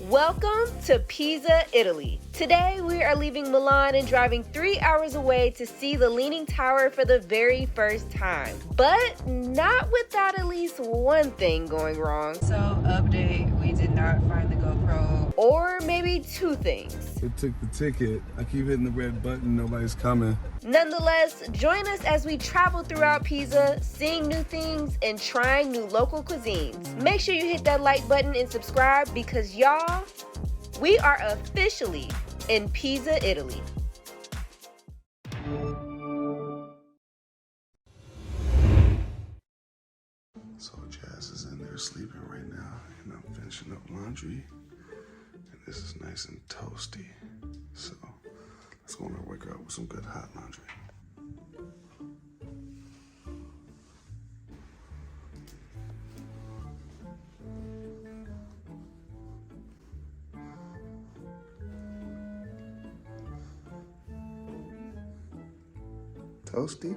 Welcome to Pisa, Italy. Today we are leaving Milan and driving 3 hours away to see the Leaning Tower for the very first time. But not without at least one thing going wrong. So, update, we did not find the GoPro. Or maybe two things. They took the ticket. I keep hitting the red button, nobody's coming. Nonetheless, join us as we travel throughout Pisa, seeing new things and trying new local cuisines. Make sure you hit that like button and subscribe because y'all, we are officially in Pisa, Italy. So Jazz is in there sleeping right now, and I'm finishing up laundry, and this is nice and toasty. So let's go in there and wake her up with some good hot laundry. Toasty?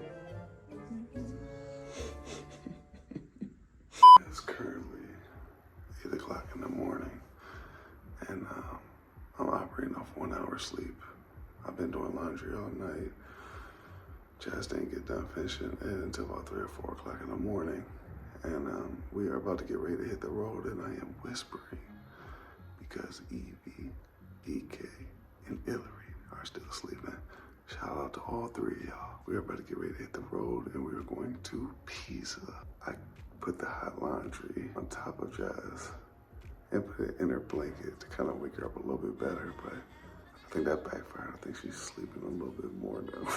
It's currently 8 o'clock in the morning, and I'm operating off 1 hour sleep. I've been doing laundry all night. Jazz didn't get done finishing it until about 3 or 4 o'clock in the morning, and we are about to get ready to hit the road, and I am whispering because Evie, EK, and Hillary are still sleeping. Shout out to all three of y'all. We are about to get ready to hit the road, and we are going to Pisa. I put the hot laundry on top of Jazz and put it in her blanket to kind of wake her up a little bit better, but I think that backfired. I think she's sleeping a little bit more now.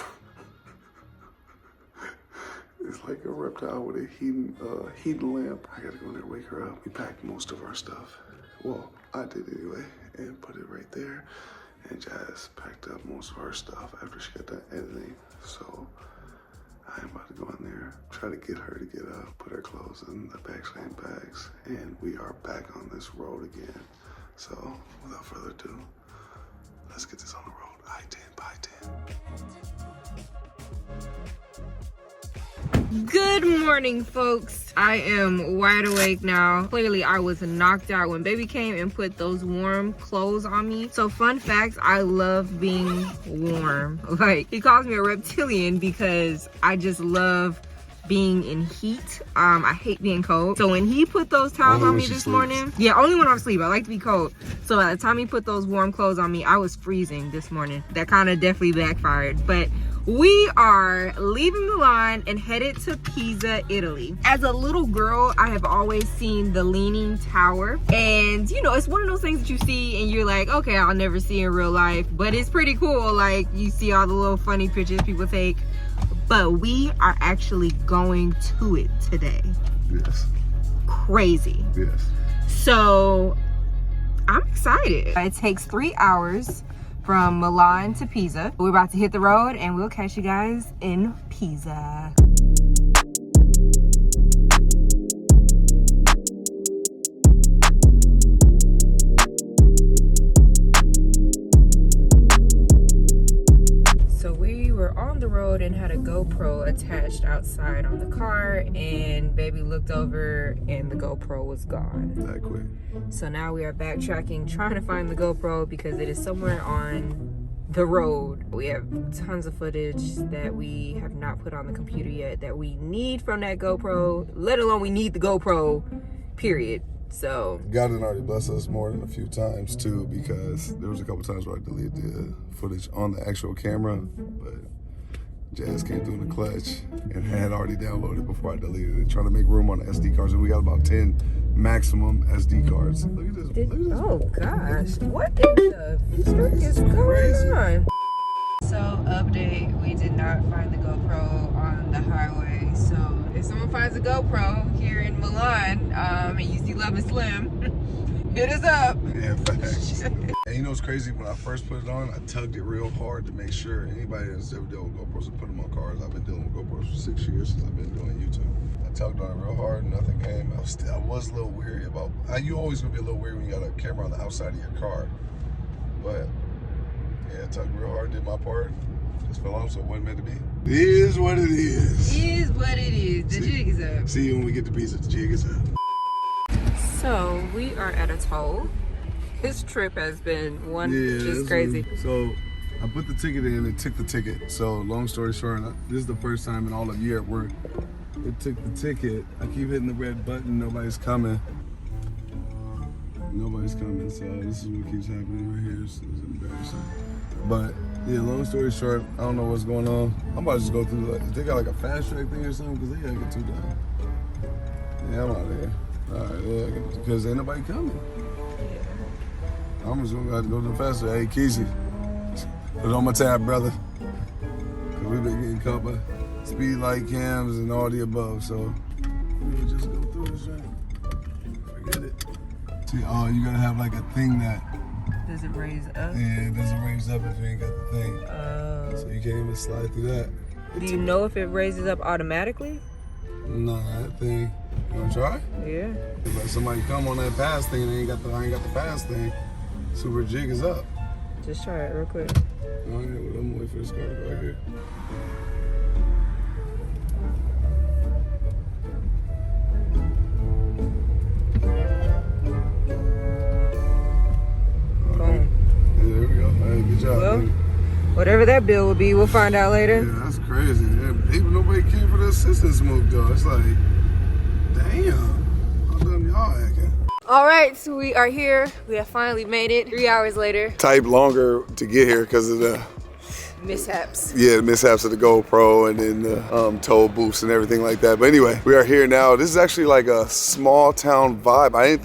It's like a reptile with a heating lamp. I gotta go in there and wake her up. We packed most of our stuff. Well, I did anyway, and put it right there. And Jazz packed up most of her stuff after she got done editing. So I am about to go in there, try to get her to get up, put her clothes in the backsliding bags, and we are back on this road again. So without further ado, let's get this on the road. I-10 by 10. Good morning, folks. I am wide awake now. Clearly, I was knocked out when baby came and put those warm clothes on me. So fun fact, I love being warm. Like, he calls me a reptilian because I just love being in heat. I hate being cold. So when he put those towels on me this morning, yeah, only when I'm asleep. I like to be cold. So by the time he put those warm clothes on me, I was freezing this morning. That kind of definitely backfired. But we are leaving Milan and headed to Pisa, Italy. As a little girl, I have always seen the Leaning Tower. And, you know, it's one of those things that you see and you're like, okay, I'll never see in real life. But it's pretty cool. Like, you see all the little funny pictures people take. But we are actually going to it today. Yes. Crazy. Yes. So, I'm excited. It takes 3 hours from Milan to Pisa. We're about to hit the road and we'll catch you guys in Pisa. So we were on the road and had a GoPro attached outside on the car, and baby looked over and the GoPro was gone. That quick. So now we are backtracking, trying to find the GoPro because it is somewhere on the road. We have tons of footage that we have not put on the computer yet that we need from that GoPro, let alone we need the GoPro, period. So God had already blessed us more than a few times too, because there was a couple times where I deleted the footage on the actual camera, but Jazz came through in the clutch and had already downloaded before I deleted it, trying to make room on the SD cards, and we got about 10 maximum SD cards. Look at this. Look at this. Oh gosh, what the frick is going on? So update, we did not find the GoPro on the highway. So if someone finds a GoPro here in Milan, and you see Love and Slim, hit us up. Yeah, facts. And you know what's crazy? When I first put it on, I tugged it real hard to make sure anybody that's ever dealt with GoPros and put them on cars. I've been dealing with GoPros for 6 years since I've been doing YouTube. I tugged on it real hard and nothing came. I was a little weary about, you always gonna be a little weary when you got a camera on the outside of your car. But yeah, I tugged real hard, did my part. Just fell off, so it wasn't meant to be. It is what it is. It is what it is. The jig is up. See you when we get to Pisa. The jig is up. So we are at a toll This trip has been one just this crazy. So I put the ticket in, it took the ticket. So long story short, this is the first time in all of year at work. It took the ticket. I keep hitting the red button, nobody's coming. Nobody's coming, so this is what keeps happening right here. This is embarrassing. But yeah, long story short, I don't know what's going on. I'm about to just go through, they got like a fast track thing or something, because they gotta get too done. Yeah, I'm out of here. All right, yeah, because ain't nobody coming. I'm just gonna have to go to the festival. Hey, Keezy, put it on my tab, brother. Cause we've been getting caught by speed light cams and all the above, so we'll just go through this thing. Forget it. See, oh, you gotta have like a thing that. Does it raise up? Yeah, it doesn't raise up if you ain't got the thing. So you can't even slide through that. Do you know if it raises up automatically? No, that thing. You wanna try? Yeah. If somebody come on that pass thing and I ain't got the pass thing, super jig is up. Just try it real quick. Oh, yeah, well, I'm gonna wait for this car to go right here. There we go. All right, good job. Well, whatever that bill will be, we'll find out later. Yeah, that's crazy. Even nobody came for the assistance move, though. It's like, damn. How dumb y'all acting? All right, so we are here. We have finally made it 3 hours later. Type longer to get here because of the mishaps. Yeah, the mishaps of the GoPro and then the toll booths and everything like that. But anyway, we are here now. This is actually like a small town vibe. I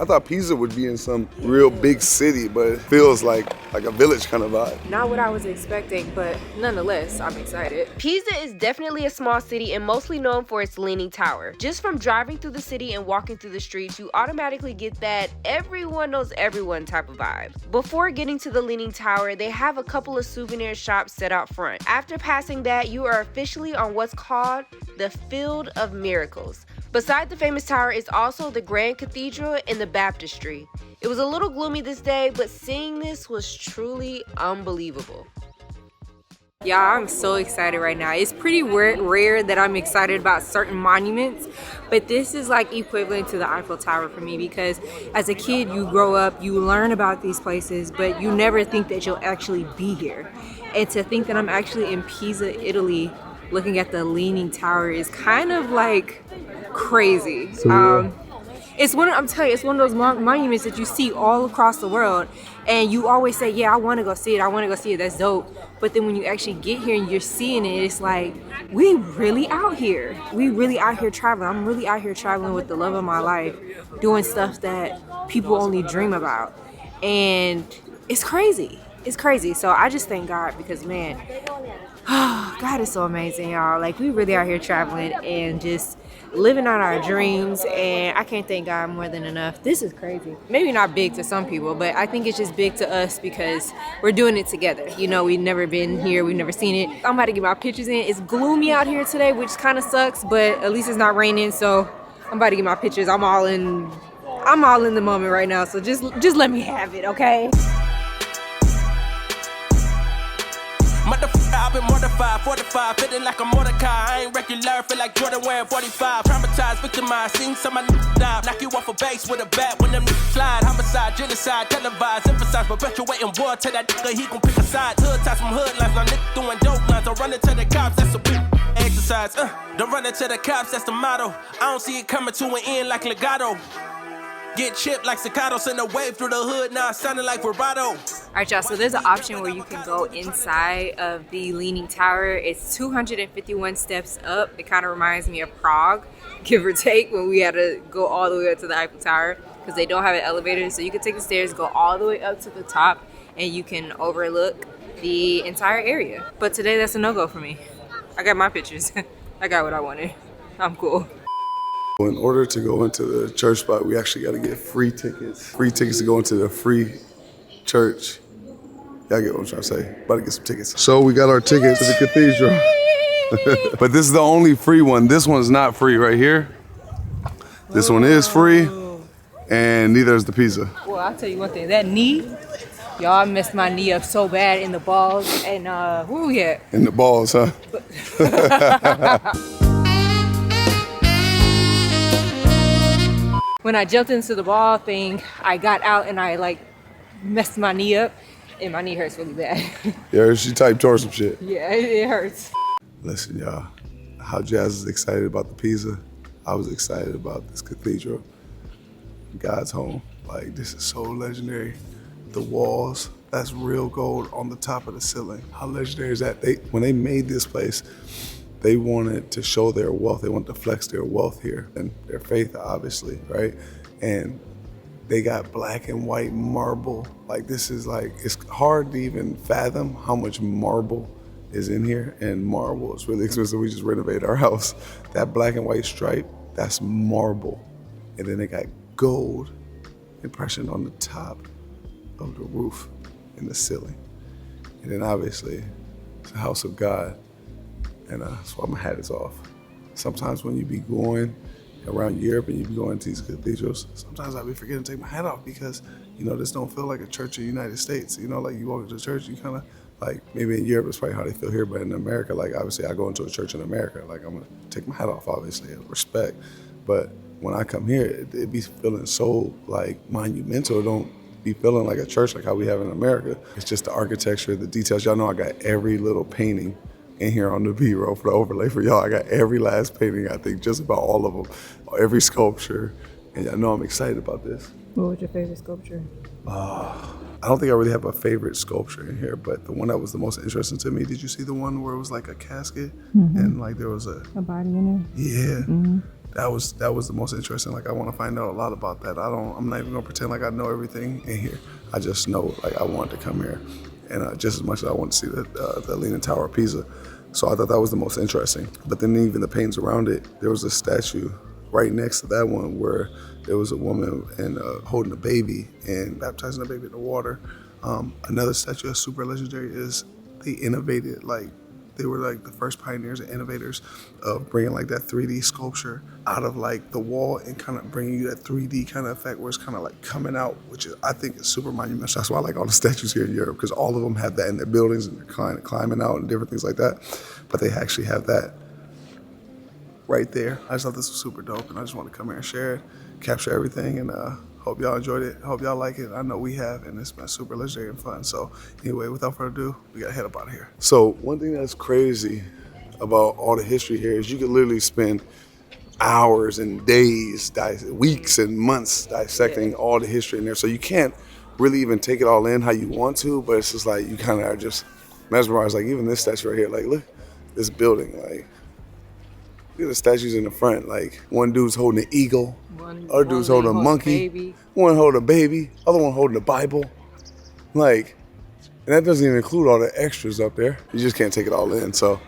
thought Pisa would be in some real big city, but it feels like a village kind of vibe. Not what I was expecting, but nonetheless, I'm excited. Pisa is definitely a small city and mostly known for its leaning tower. Just from driving through the city and walking through the streets, you automatically get that everyone knows everyone type of vibe. Before getting to the leaning tower, they have a couple of souvenir shops set out front. After passing that, you are officially on what's called the Field of Miracles. Beside the famous tower is also the Grand Cathedral and the baptistry. It was a little gloomy this day, but seeing this was truly unbelievable. Y'all, I'm so excited right now. It's pretty rare that I'm excited about certain monuments, but this is like equivalent to the Eiffel Tower for me, because as a kid, you grow up, you learn about these places, but you never think that you'll actually be here. And to think that I'm actually in Pisa, Italy, looking at the Leaning Tower is kind of like crazy. It's one of those monuments that you see all across the world, and you always say, yeah, I want to go see it, that's dope. But then when you actually get here and you're seeing it, it's like, we really out here traveling. I'm really out here traveling with the love of my life, doing stuff that people only dream about. And it's crazy. So I just thank God, because man, God is so amazing, y'all. Like, we really out here traveling and just living out our dreams, and I can't thank God more than enough. This is crazy. Maybe not big to some people, but I think it's just big to us because we're doing it together. You know, we've never been here, we've never seen it. I'm about to get my pictures in. It's gloomy out here today, which kind of sucks, but at least it's not raining, so I'm about to get my pictures. I'm all in the moment right now, so just let me have it, okay? I've been mortified, 45, feeling like a Mordecai. I ain't regular, feel like Jordan wearing 45. Traumatized, victimized, seen some of my die. Knock you off a base with a bat when them slide. Homicide, genocide, televised, emphasize, perpetuating war to that nigga, he gon' pick a side. Hood ties from hood lines, my nigga doing dope lines. Don't run into the cops, that's a big exercise. Don't run into the cops, that's the motto. I don't see it coming to an end like legato. Get chipped like staccato, send a wave through the hood, now it's sounding like vibrato. All right, y'all, so there's an option where you can go inside of the Leaning Tower. It's 251 steps up. It kind of reminds me of Prague, give or take, when we had to go all the way up to the Eiffel Tower, because they don't have an elevator. So you can take the stairs, go all the way up to the top, and you can overlook the entire area. But today, that's a no-go for me. I got my pictures. I got what I wanted. I'm cool. In order to go into the church spot, we actually got to get free tickets. Free tickets to go into the free church. Y'all get what I'm trying to say. About to get some tickets. So we got our tickets to the cathedral. But this is the only free one. This one's not free right here. This one is free, and neither is the Pisa. Well, I'll tell you one thing. That knee, y'all, I messed my knee up so bad in the balls. And where we at? In the balls, huh? When I jumped into the ball thing, I got out and I like messed my knee up, and my knee hurts really bad. Yeah, she typed or some shit. Yeah, it hurts. Listen, y'all, how Jazz is excited about the Pisa, I was excited about this cathedral. God's home. Like, this is so legendary. The walls, that's real gold on the top of the ceiling. How legendary is that? When they made this place, they wanted to show their wealth. They wanted to flex their wealth here and their faith, obviously, right? And they got black and white marble. Like, this is like, it's hard to even fathom how much marble is in here. And marble is really expensive. We just renovated our house. That black and white stripe, that's marble. And then they got gold impression on the top of the roof and the ceiling. And then obviously, it's the house of God. And that's why my hat is off. Sometimes when you be going around Europe and you be going to these cathedrals, sometimes I be forgetting to take my hat off because, you know, this don't feel like a church in the United States. You know, like you walk into a church, you kind of, like, maybe in Europe it's probably how they feel here, but in America, like, obviously I go into a church in America, like, I'm gonna take my hat off, obviously, out of respect. But when I come here, it be feeling so, like, monumental. It don't be feeling like a church like how we have in America. It's just the architecture, the details. Y'all know I got every little painting in here on the B-roll for the overlay for y'all. I got every last painting, I think, just about all of them, every sculpture. And y'all know I'm excited about this. What was your favorite sculpture? I don't think I really have a favorite sculpture in here, but the one that was the most interesting to me, did you see the one where it was like a casket and like there was a body in there? Yeah. That was the most interesting. Like, I want to find out a lot about that. I'm not even gonna pretend like I know everything in here. I just know, like, I wanted to come here, and just as much as I want to see the Leaning Tower of Pisa. So I thought that was the most interesting. But then even the paintings around it, there was a statue right next to that one where there was a woman and holding a baby and baptizing the baby in the water. Another statue that's super legendary is they innovated, like, they were like the first pioneers and innovators of bringing like that 3D sculpture out of like the wall and kind of bringing you that 3D kind of effect where it's kind of like coming out, which is, I think, is super monumental. That's why I like all the statues here in Europe, because all of them have that in their buildings and they're kind of climbing out and different things like that. But they actually have that right there. I just thought this was super dope, and I just want to come here and share it, capture everything, and hope y'all enjoyed it. Hope y'all like it. I know we have, and it's been super legendary and fun. So anyway, without further ado, we gotta head up out of here. So one thing that's crazy about all the history here is you could literally spend hours and days, weeks and months dissecting all the history in there. So you can't really even take it all in how you want to, but it's just like you kind of are just mesmerized. Like even this statue right here, like look, this building, like look at the statues in the front. Like one dude's holding an eagle, other dude's holding a monkey, one holding a baby, other one holding a Bible. Like, and that doesn't even include all the extras up there. You just can't take it all in. So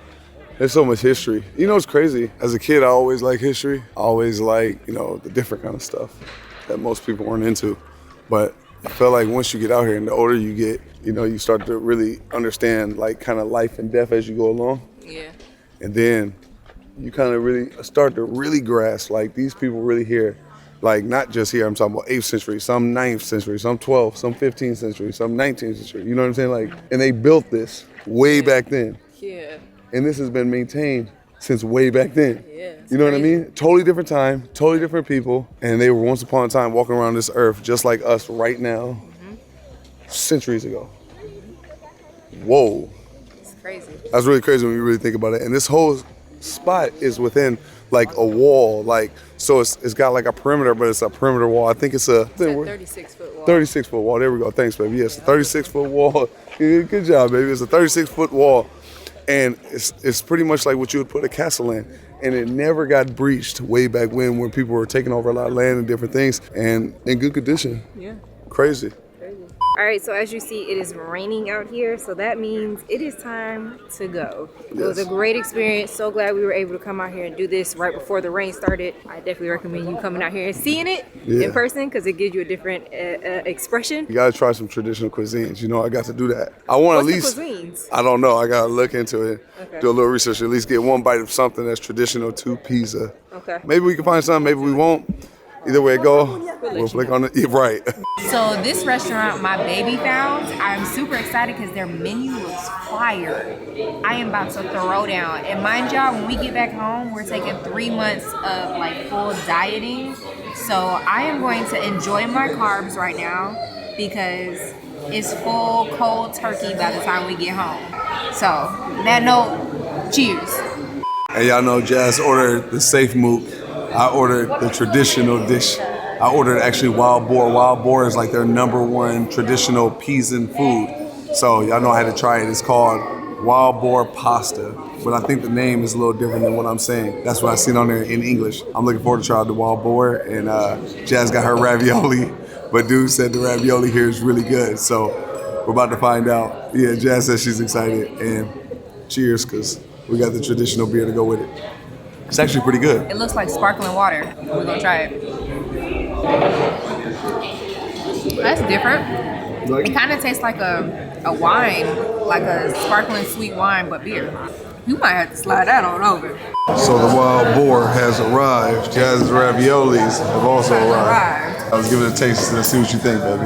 there's so much history. You know, it's crazy. As a kid, I always liked history. I always liked, you know, the different kind of stuff that most people weren't into. But I felt like once you get out here and the older you get, you know, you start to really understand like kind of life and death as you go along. Yeah. And then you kind of really start to really grasp like these people really here, like not just here, I'm talking about 8th century, some 9th century, some 12th, some 15th century, some 19th century, you know what I'm saying? Like, and they built this way back then. Yeah. And this has been maintained since way back then. Yeah. You know what I mean? Totally different time, totally different people. And they were once upon a time walking around this earth just like us right now, centuries ago. Whoa. It's crazy. That's really crazy when you really think about it. And this whole spot is within like a wall, like, so it's got like a perimeter, but it's a perimeter wall. I think it's a 36-foot wall. 36-foot wall. There we go. Thanks, baby. Yes, a 36-foot wall. Good job, baby. It's a 36-foot wall. And it's pretty much like what you would put a castle in. And it never got breached way back when people were taking over a lot of land and different things, and in good condition. Yeah. Crazy. All right, so as you see, it is raining out here, so that means it is time to go. Yes. It was a great experience. So glad we were able to come out here and do this right before the rain started. I definitely recommend you coming out here and seeing it in person, because it gives you a different expression. You gotta try some traditional cuisines. You know, I got to do that. I want at least. What's the cuisines? I don't know. I gotta look into it. Okay. Do a little research. At least get one bite of something that's traditional to Pisa. Okay. Maybe we can find something. Maybe we won't. Either way it go, we'll click on it. Right. So this restaurant my baby found, I'm super excited because their menu looks fire. I am about to throw down. And mind y'all, when we get back home, we're taking 3 months of like full dieting. So I am going to enjoy my carbs right now. because it's full cold turkey by the time we get home. So, that note, cheers. And y'all know Jazz ordered the safe mook. I ordered the traditional dish. I ordered actually wild boar. Wild boar is like their #1 traditional Pisan food. So y'all know I had to try it. It's called wild boar pasta. But I think the name is a little different than what I'm saying. That's what I seen on there in English. I'm looking forward to trying the wild boar. And Jazz got her ravioli. But dude said the ravioli here is really good. So we're about to find out. Yeah, Jazz says she's excited. And cheers, because we got the traditional beer to go with it. It's actually pretty good. It looks like sparkling water. We're gonna try it. That's different. It kind of tastes like a wine, like a sparkling sweet wine, but beer. You might have to slide that on over. So the wild boar has arrived. Jazz's raviolis have also arrived. I was giving it a taste to see what you think, baby.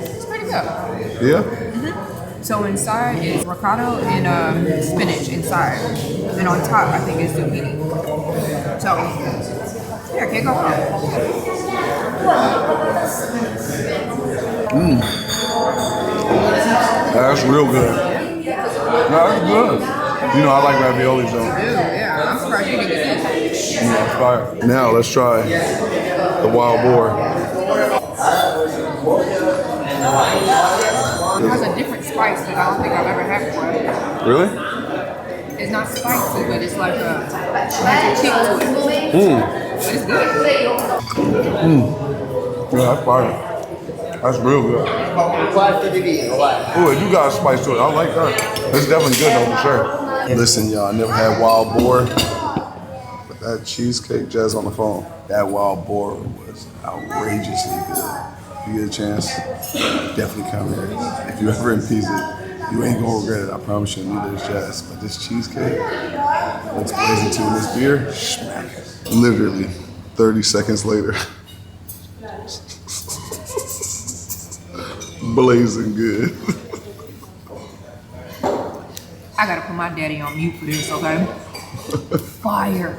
It's pretty good. Yeah? So inside is ricotta and spinach inside. And on top, I think is zucchini. So, yeah, can't go wrong. That's real good. That's good. You know, I like raviolis though. Yeah, I'm surprised you didn't get this. Yeah, it's fire. Now let's try the wild boar. It has a different spice that I don't think I've ever had before. Really? It's not spicy, but it's like a kick to it. But it's good. Yeah, that's fire. That's real good. Oh, it do got a spice to it. I like that. It's definitely good though, for sure. Listen, y'all, I never had wild boar, but that cheesecake, Jazz on the phone, that wild boar was outrageously good. If you get a chance, definitely come here. If you're ever in Pisa, you ain't gonna regret it. I promise you, neither is Jazz. But this cheesecake looks blazing too, and this beer, smack. Literally 30 seconds later. Blazing good. I gotta put my daddy on mute for this, okay? Fire.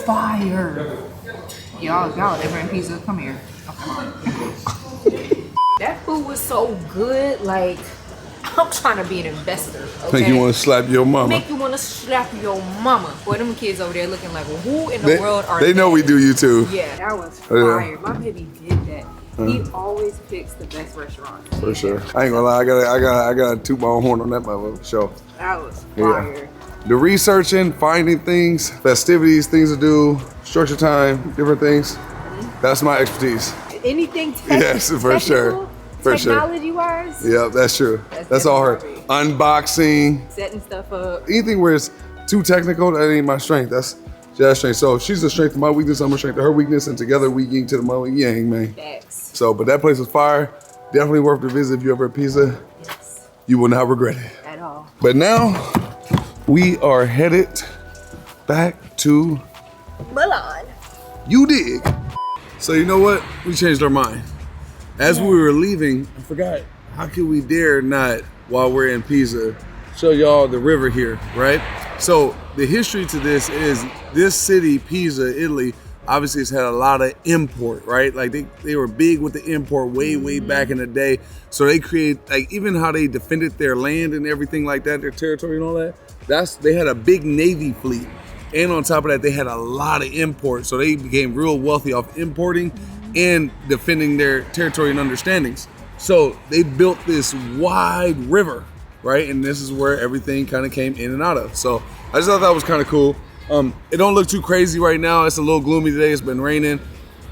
Fire. Y'all ever in Pisa? Come here. Okay. That food was so good, like, I'm trying to be an investor, okay? Make you want to slap your mama. Make you want to slap your mama. Boy, them kids over there looking like, well, who in the world are they? Know we do you too. Yeah, that was fire. My baby did that. He always picks the best restaurants. For sure. I ain't gonna lie, I gotta toot my own horn on that motherfucker. Show. That was fire. Yeah. The researching, finding things, festivities, things to do, structure time, different things. That's my expertise. Anything yes, for sure. For technology-wise? Yeah, that's true. That's all her. Unboxing. Setting stuff up. Anything where it's too technical, that ain't my strength. That's Jazz's strength. So she's the strength of my weakness, I'm a strength of her weakness, and together we yin to the my yang, man. Facts. So, but that place was fire. Definitely worth the visit if you ever at Pisa. Yes. You will not regret it. At all. But now, we are headed back to Milan. You dig. So you know what? We changed our mind. As we were leaving, I forgot, how could we dare not, while we're in Pisa, show y'all the river here, right? So the history to this is this city, Pisa, Italy, obviously has had a lot of import, right? Like they were big with the import way back in the day. So they create, like even how they defended their land and everything like that, their territory and all that, they had a big Navy fleet. And on top of that, they had a lot of import. So they became real wealthy off importing and defending their territory and understandings. So they built this wide river, right? And this is where everything kind of came in and out of. So I just thought that was kind of cool. It don't look too crazy right now. It's a little gloomy today. It's been raining.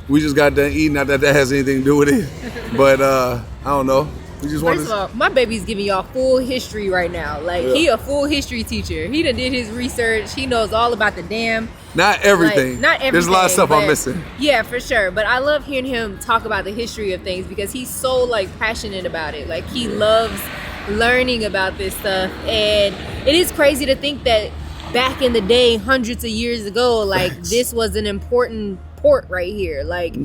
We just got done eating. Not that that has anything to do with it. But I don't know. We just First of all, my baby's giving y'all full history right now. Like, he a full history teacher. He done did his research. He knows all about the dam. Not everything. Like, not everything. There's a lot of stuff I'm missing. Yeah, for sure. But I love hearing him talk about the history of things because he's so, like, passionate about it. Like, he loves learning about this stuff. And it is crazy to think that back in the day, hundreds of years ago, like, this was an important port right here. Like,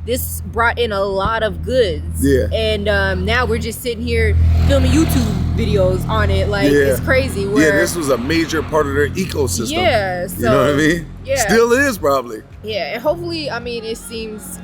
this brought in a lot of goods. Yeah. And now we're just sitting here filming YouTube videos on it. Like, it's crazy. Yeah, this was a major part of their ecosystem. Yeah. So, you know what I mean? Yeah. Still is, probably. Yeah, and hopefully, I mean, it seems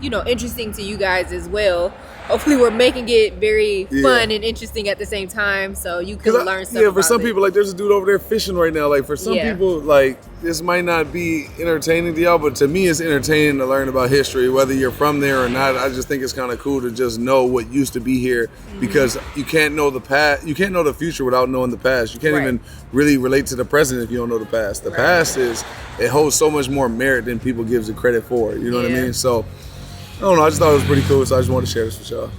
you know, interesting to you guys as well. Hopefully we're making it very fun and interesting at the same time, so you can learn something. Yeah, for some people, like there's a dude over there fishing right now. Like for some people, like this might not be entertaining to y'all, but to me it's entertaining to learn about history, whether you're from there or not. I just think it's kind of cool to just know what used to be here, because you can't know the past, you can't know the future without knowing the past. You can't even really relate to the present if you don't know the past. The past it holds so much more merit than people gives it credit for. You know what I mean? So I don't know, I just thought it was pretty cool, so I just wanted to share this with y'all.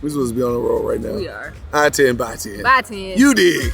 We're supposed to be on the road right now. We are. I-10 by 10. By 10. You dig.